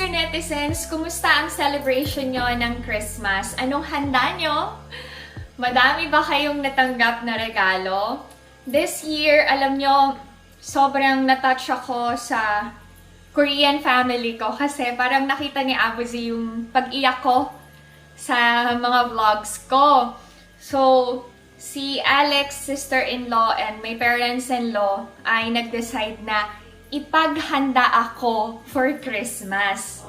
kayo netizens? Kumusta ang celebration nyo ng Christmas? Anong handa nyo? Madami ba kayong natanggap na regalo? This year, alam nyo, sobrang natouch ako sa Korean family ko kasi parang nakita ni Abuzi yung pag-iyak ko sa mga vlogs ko. So, si Alex, sister-in-law, and my parents-in-law ay nag-decide na ipaghanda ako for Christmas.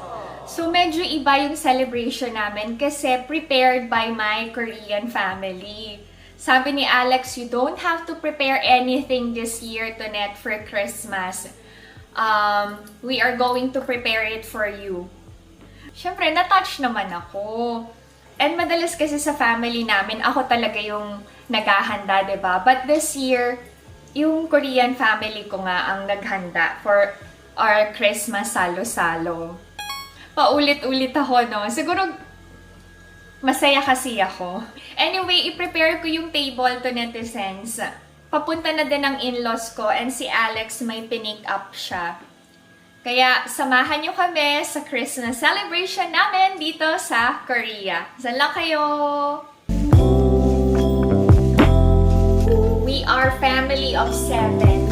So, medyo iba yung celebration namin kasi prepared by my Korean family. Sabi ni Alex, you don't have to prepare anything this year to net for Christmas. We are going to prepare it for you. Siyempre, na-touch naman ako. And madalas kasi sa family namin, ako talaga yung naghahanda, diba? But this year, yung Korean family ko nga ang naghanda for our Christmas salo-salo. Paulit-ulit ako, no? Siguro, masaya kasi ako. Anyway, i-prepare ko yung table to netizens. Papunta na din ang in-laws ko and si Alex may pinick up siya. Kaya, samahan nyo kami sa Christmas celebration namin dito sa Korea. Saan lang kayo? We are family of 7.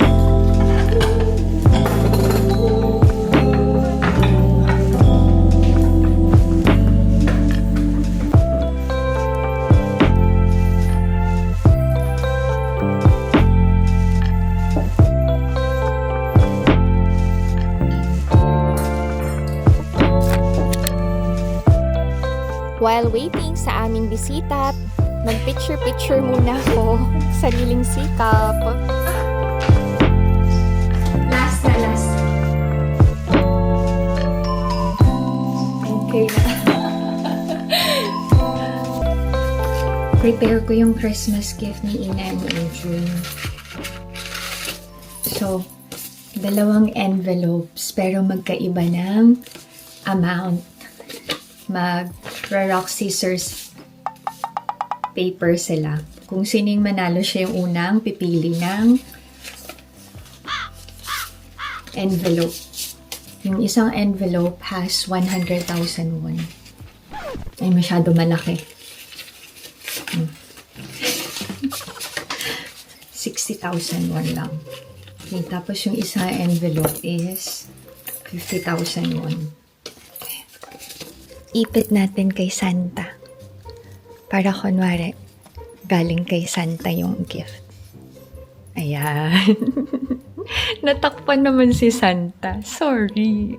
While waiting sa aming bisita, mag-picture-picture muna ako. Sariling sikap. Last na last. Okay na. Prepare ko yung Christmas gift ni Ina and Adrian. So, 2 envelopes pero magkaiba ng amount. Mag-rock, scissors, paper sila. Kung sining manalo siya yung unang pipili ng envelope. Yung isang envelope has 100,000 won. Ay, masyado malaki. 60,000 won lang. Okay, tapos yung isang envelope is 50,000 won. Ipit natin kay Santa. Para kunwari, galing kay Santa yung gift. Ayan. Natakpan naman si Santa. Sorry.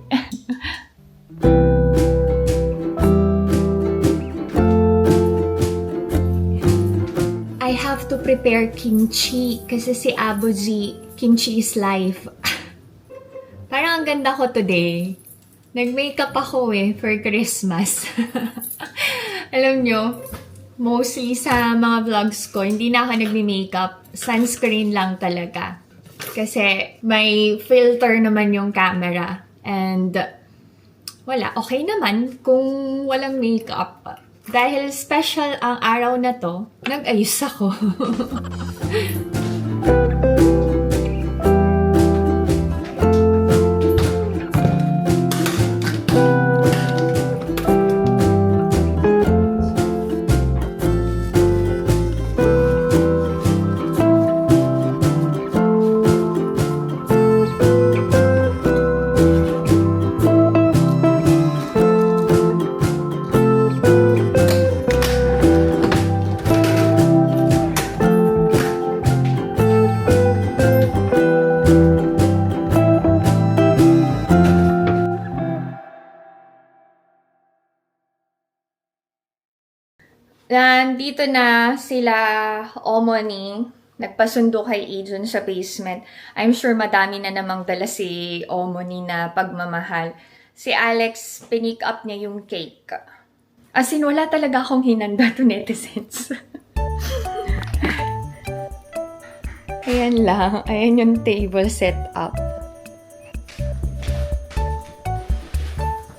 I have to prepare kimchi kasi si Abuji, kimchi is life. Parang ang ganda ko today. Nag-makeup ako for Christmas. Alam nyo, mostly sa mga vlogs ko, hindi na ako nagme-makeup. Sunscreen lang talaga. Kasi may filter naman yung camera. And wala, okay naman kung walang makeup. Dahil special ang araw na to, nag-ayos ako. Nandito na sila Omoni. Nagpasundo kay Adrian sa basement. I'm sure madami na namang dala si Omoni na pagmamahal. Si Alex, pinick up niya yung cake. As in, wala talaga akong hinanda to netizens. Ayan lang. Ayan yung table set up.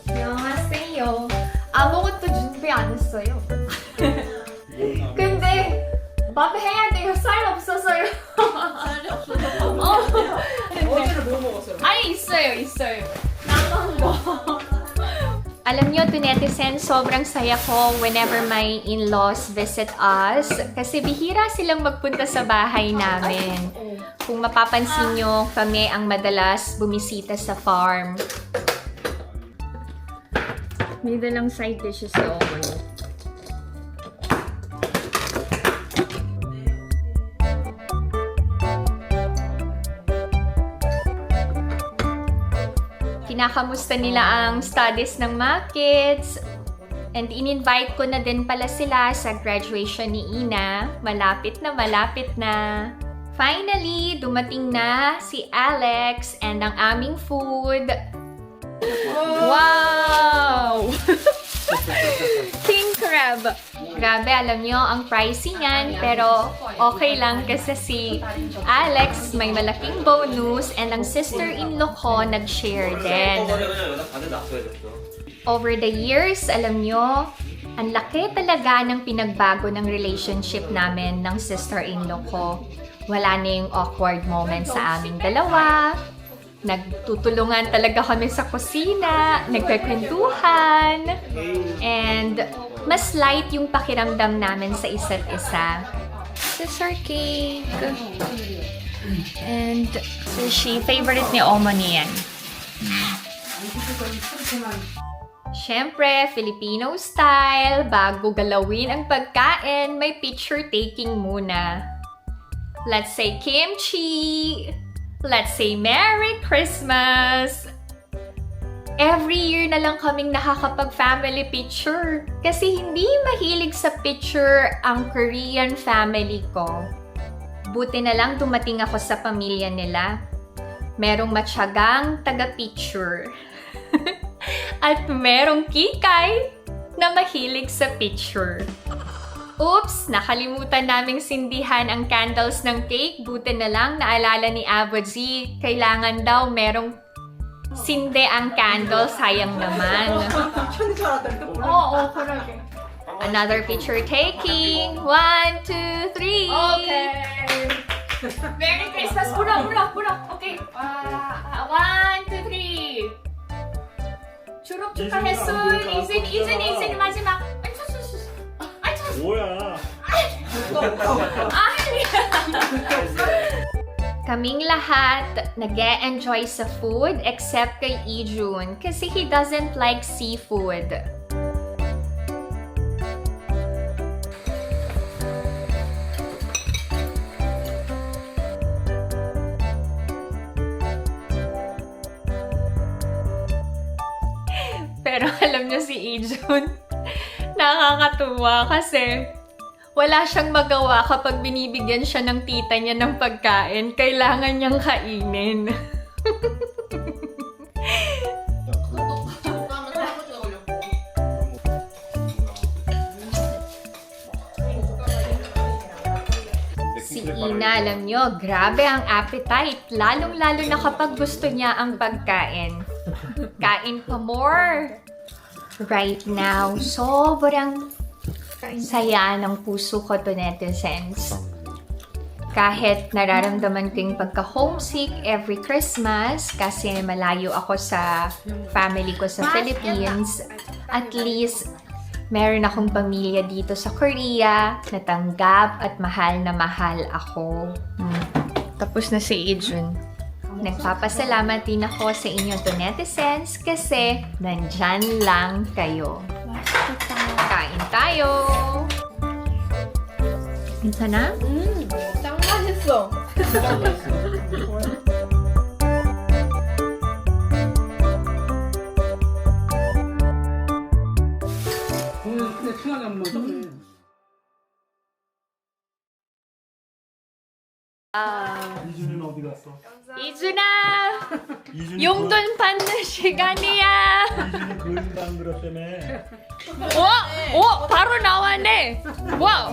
안녕하세요. 아무것도 준비 안 했어요. 근데 밥 해야 돼요. 쌀 없어서요. 쌀이 없어서 어제는 뭐 먹었어요? 아니 있어요. 나간 거. Alam nyo, to netizens, sobrang saya ko whenever my in-laws visit us. Kasi bihira silang magpunta sa bahay namin. Kung mapapansin nyo, kami ang madalas bumisita sa farm. May dalang side dishes doon. Kinakamusta nila ang studies ng mga kids. And in-invite ko na din pala sila sa graduation ni Ina. Malapit na, malapit na. Finally, dumating na si Alex and ang aming food. Wow! King crab. Grabe, alam nyo, ang pricey niyan, pero okay lang kasi si Alex may malaking bonus and ang sister-in-law ko nag-share din. Over the years, alam nyo, ang laki talaga ng pinagbago ng relationship namin ng sister-in-law ko. Wala na yung awkward moments sa aming dalawa. Nagtutulungan talaga kami sa kusina, nagkakwentuhan, and mas light yung pakiramdam namin sa isa't isa. Dessert cake. And sushi. Favorite ni Omo niyan. Siyempre, Filipino style. Bago galawin ang pagkain, may picture taking muna. Let's say kimchi. Let's say Merry Christmas! Every year na lang kaming nakakapag-family picture kasi hindi mahilig sa picture ang Korean family ko. Buti na lang dumating ako sa pamilya nila. Merong matyagang taga-picture. At merong kikay na mahilig sa picture. Oops! Nakalimutan naming sindihan ang candles ng cake. Buti na lang naalala ni Avo G. Kailangan daw merong sinde ang candle. Sayang naman. Oo, correct. Another picture taking. 1, 2, 3. Okay. Merry Christmas! Pura! Okay. 1, 2, 3. Churok chuka hesun. Isin. 마지막. 뭐야? Kaming lahat nag-e-enjoy sa food except kay Ijun kasi he doesn't like seafood. Pero alam niyo si Ijun, nakakatuwa kasi wala siyang magawa kapag binibigyan siya ng tita niya ng pagkain. Kailangan niyang kainin. Si Ina, alam niyo, grabe ang appetite. Lalong-lalo na kapag gusto niya ang pagkain. Kain pa more! Right now, sobrang saya ng puso ko to netizens. Kahit nararamdaman ko yung pagka-homesick every Christmas kasi malayo ako sa family ko sa Philippines, at least meron akong pamilya dito sa Korea na tanggap at mahal na mahal ako. Tapos na si Ijun. Nagpapasalamat din ako sa inyo to netizens kasi nandyan lang kayo. Kain tayo! Minta na? 짱 맛있어. 근데 순하게 안 먹어. 이준이는 어디 갔어? 이준아! 이준이 용돈 받는 시간이야! 이준이 그림도 안 그렸다며. 바로 나왔네! 와!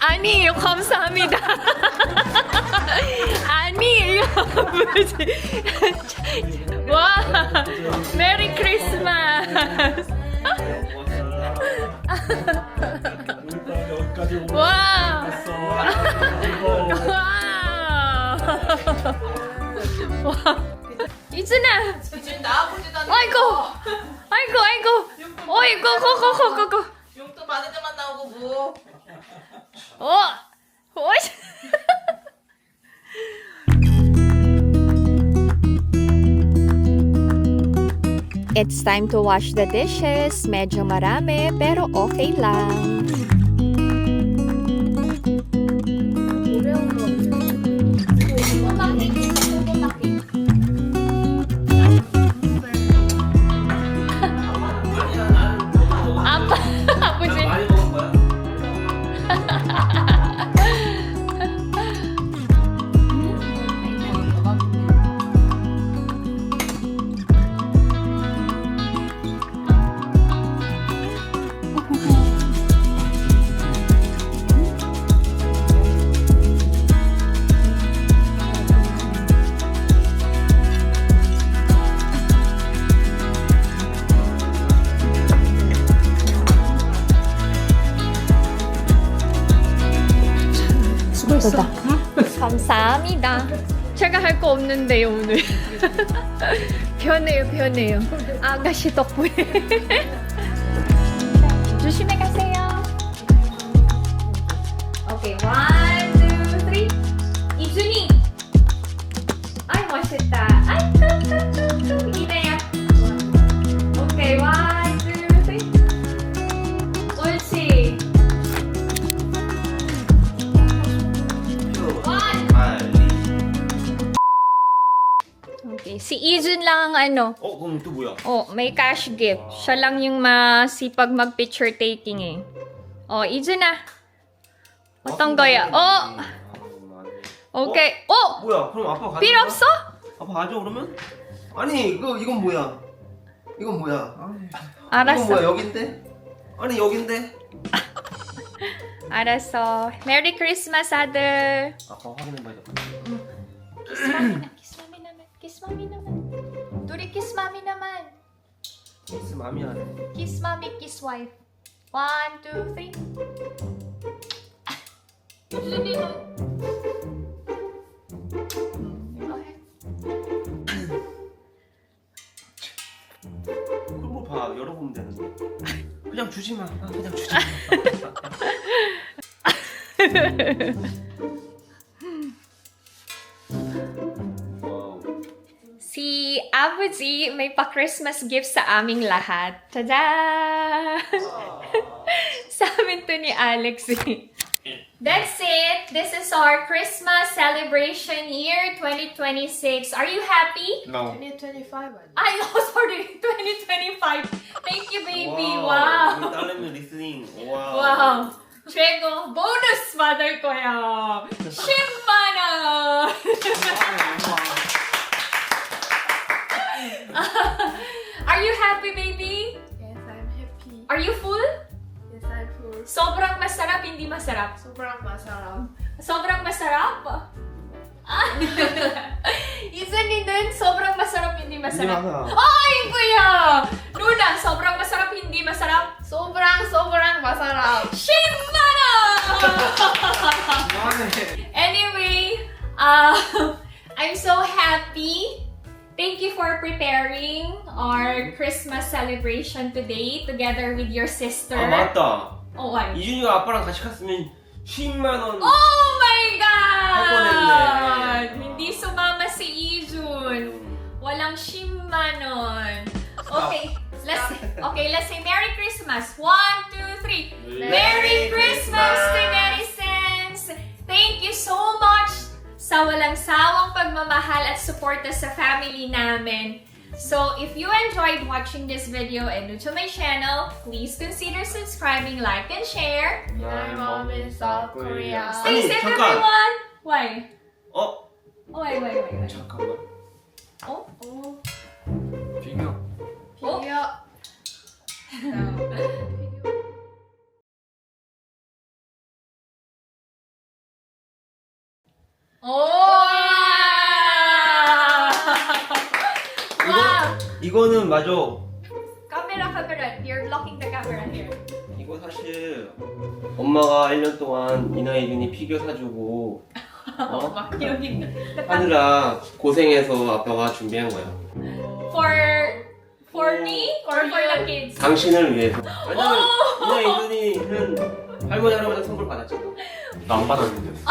아니에요. 감사합니다. 아니에요. 와! 메리 크리스마스! 우리 딸 여기까지 오고 와! 있어. 와! 이준아! 지금 나와보지도 않는 아이고! 아이고! 고! 용돈 받을 때만 나오고 뭐. 오이씨! It's time to wash the dishes. Medyo marami, pero okay lang. 아프지? 많이 먹은 거야? 수고했어. 감사합니다. 제가 할 거 없는데요, 오늘. 편해요. 아가씨 덕분에. 조심히 가세요. 오케이, 1, 2, 3. 이준이! 아이, 멋있다. 아이, 이래야. 오케이, 1, 2, 3. 옳지. Okay. Si Izun lang ang ano. 그럼 또 뭐야? May cash gift. Siya lang yung masipag mag-picture taking eh. Izun na. 어떤 거야? Okay. 뭐야? 그럼 아빠 가져. 필요 없어? 아빠 가져 그러면? 아니 이건 뭐야? 이건 뭐야? 이건 알았어. 뭐야 여긴데? 아니 여긴데? 알았어. Merry Christmas, 아들. 아빠 확인해봐야 돼. Kiss mommy naman. Duri, kiss mommy naman. 키스 맘이 안 해. Kiss mommy, kiss wife. 1, 2, 3. Izuni nun. Go ahead. 그걸 뭐 봐 열어보면 되는데. 그냥 주지 마. 그냥 주지 마. 와우. Si Abuji may pa-Christmas gift sa aming lahat. Tada! Sa amin to ni Alex eh. That's it. This is our Christmas celebration year 2026. Are you happy? No. 2025 Ay, sorry. 2025. Thank you, baby. Wow. 우리 딸내미 리스닝. 와우. Wow. 최고. 보너스 받을 거야. 10만 원. Are you happy, baby? Yes, I'm happy. Are you full? Yes, I'm full. Sobrang masarap, hindi masarap. Sobrang masarap. Sobrang masarap? Isa ni din, sobrang masarap, hindi masarap. masarap. Ay, kuya! Luna, sobrang masarap, hindi masarap. sobrang masarap. Shimana! Anyway, I'm so happy. Thank you for preparing our Christmas celebration today together with your sister. 아 맞다. why? 이준이가 아빠랑 같이 갔으면 10만 원. Oh my God! 뻔했네. Hindi sumama si Ijun. Walang 10만 원. Okay, let's say Merry Christmas. 1, 2, 3. Merry Christmas to netizens! Thank you so much sa walang sawang pagmamahal at suporta sa family namin. So, if you enjoyed watching this video and new to my channel, please consider subscribing, like, and share. My mom is South Korea. Stay 아니, safe, 잠깐. everyone! Why? Wait. 잠깐만. Oh? 비교. Oh? Oh! Wow! 이거는 맞아. Camera. You're blocking the camera here. 이거 사실 엄마가 1년 동안 이나이준이 피규어 사주고 어? 막 여기. 하느라 고생해서 아빠가 준비한 거야. For me or for the kids? 당신을 위해서. 왜냐면 그냥 이준이는 할머니 할아버지 선물 받았잖아. 나 안 받았는데.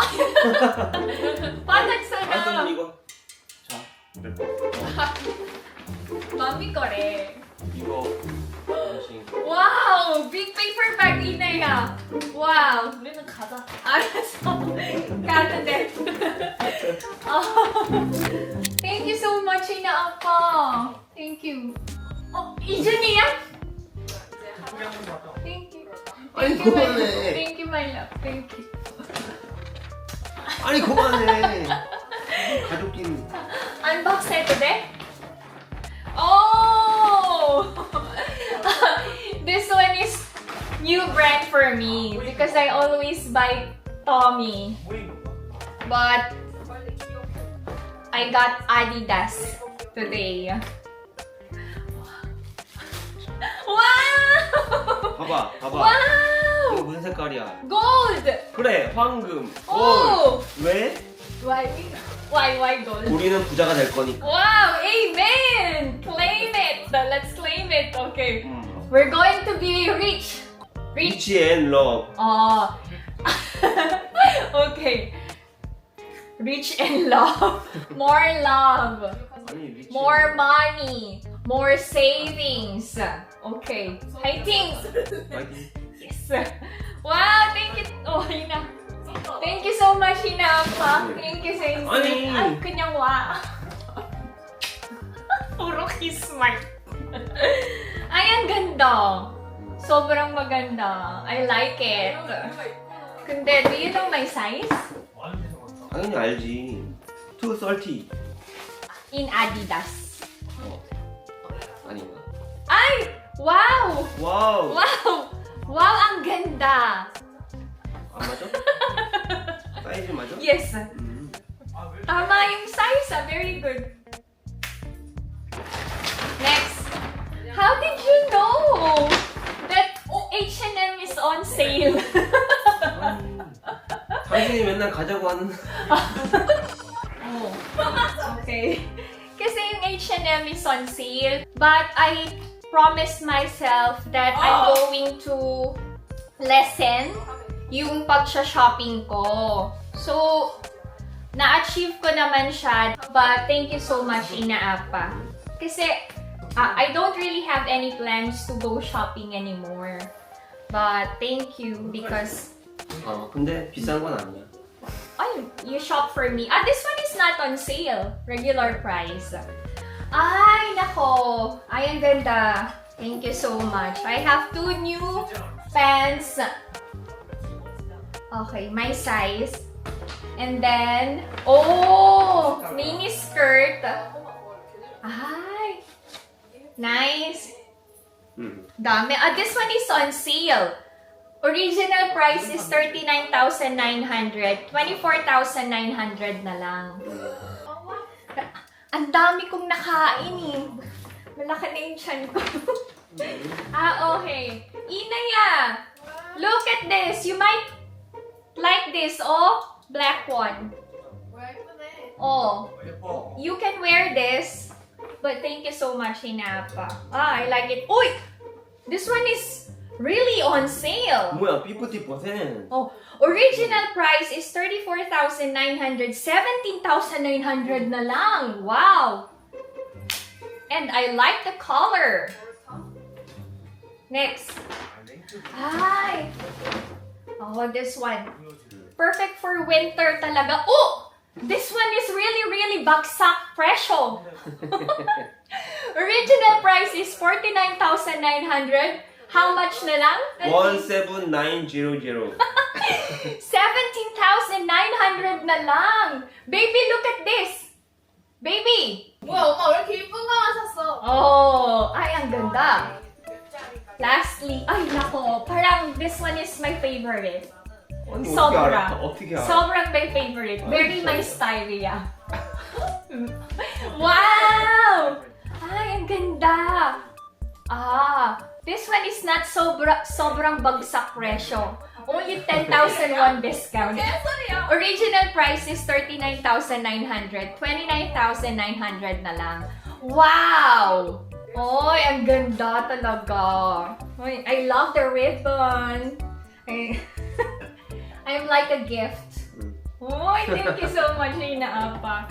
받았잖아. 아, 이거. 자, Mami kore. 이거. 당신. Wow! Big paper bag, Inaya. Wow! 우리는 가자. 알았어. 가는 데. Thank you so much, Ina Apa. Thank you. 이준이야? Thank you. 아니, Thank you, my 그만해. love. Thank you, my love. Thank you. 아니 그만해. 가족끼리. Unbox na today? Oh! This one is new brand for me because I always buy Tommy. But I got Adidas today. Wow! 봐봐, 봐봐. Wow! 이거 무슨 색깔이야? Gold! 그래, 황금. Oh! 왜? Why gold? 우리는 부자가 될 거니까. Wow! Amen! Claim it! Let's claim it. Okay. 음. We're going to be rich. Rich. Rich and love. Oh. Okay. Rich and love. More love. 아니, rich. More money. More savings. Okay. I think. 파이팅. Yes. Wow, thank you. Oh, Ina. Thank you so much, Ina. Thank you, Saint. Ani. Ay, kanyang wa. Puro kismart. Ay, ang ganda. Sobrang maganda. I like it. 근데, do you know my size? 당연히 알지. 230. In Adidas. 아닌가? Ay! Wow! 와우. Wow! Wow, ang ganda! 안 맞아? 사이즈 맞아? Yes. Tama yung size, very good. Next. How did you know that H&M is on sale? 당신이 맨날 가자고 하는. Oh. Okay. Kasi yung H&M is on sale, but I promised myself that I'm going to lessen yung pag-shopping ko. So, na-achieve ko naman siya, but thank you so much, Ina Apa. Kasi, I don't really have any plans to go shopping anymore. But thank you because 근데 비싼 건 아니야. you shop for me. This one is not on sale. Regular price. Ay, nako. Ay, ang ganda. Thank you so much. I have 2 new pants. Okay, my size. And then, mini skirt. Ay, nice. Dami. This one is on sale. Original price is 39,900. 24,900 na lang. Ang dami kong nakain eh. Malaki na yung tiyan ko. Okay. Inaya! Look at this. You might like this, black one. You can wear this. But thank you so much, Hinapa. I like it. Uy! This one is really on sale. 뭐야, 50%. Original price is 34,900, 17,900 na lang. Wow! And I like the color. Next. Ay! This one. Perfect for winter talaga. This one is really, really bagsak presyo. Original price is 49,900. How much na lang? 17900. 17,900 na lang. Baby, look at this. Baby. 뭐야, 엄마 왜 이렇게 이쁜 거만 샀어? Ay, ang ganda. Lastly, ay nako, parang this one is my favorite. 아니, Sobra. 어떻게 알아? Sobrang my favorite. Very my style, yeah. Wow! Ay, ang ganda. This one is not sobrang bagsak presyo. Only 10,001 discount. Original price is 39,900. 29,900 na lang. Wow! Oy, ang ganda talaga. Oy, I love the ribbon. I'm like a gift. Oy, thank you so much, Rina Apa.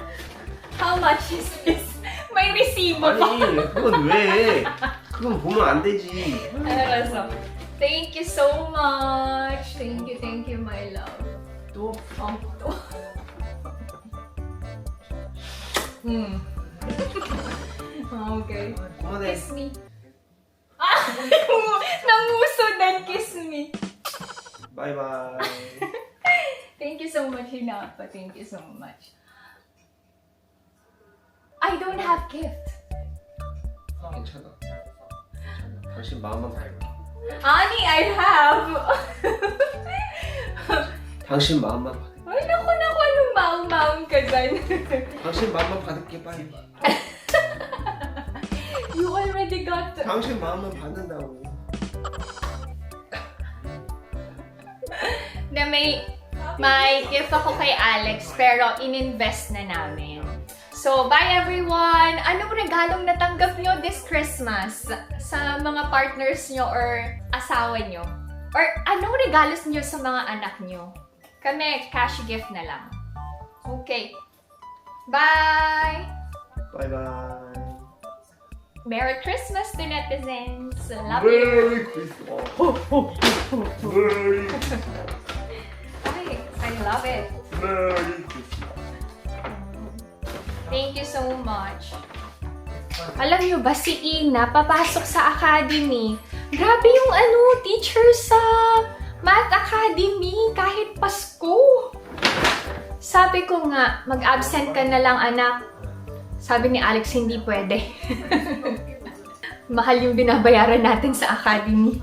How much is this? May resibo pa. 아니 그건 왜? 그건 보면 안 되지. Alright, thank you so much. Thank you, my love. 또 Oh, to. Okay. 그만해. Kiss me. Ah! Nanguso din, kiss me. 바이바이. Thank you so much, Hinapa. Thank you so much. I don't have gift. 괜찮아. 당신 마음만 밝아. Honey, I have. 당신 마음만 받을게. Ay, naku, anong maang-maang ka dyan? 당신 마음만 받을게 빨리. You already got... 당신 마음만 받는다고. Na may gift ako kay Alex, pero in-invest na namin. So, bye everyone! Anong regalong natanggap nyo this Christmas sa mga partners nyo or asawa nyo? Or anong regalos nyo sa mga anak nyo? Kami, cash gift na lang. Okay. Bye! 바이바이. Merry Christmas to netizens! Love you! 메리 크리스마스. 메리 Ay, I love it! 메리 크리스마스. Thank you so much. Alam niyo ba, si Ina, papasok sa academy. Grabe yung teacher sa Math Academy, kahit Pasko. Sabi ko nga, mag-absent ka na lang, anak. Sabi ni Alex, hindi pwede. Mahal yung binabayaran natin sa academy.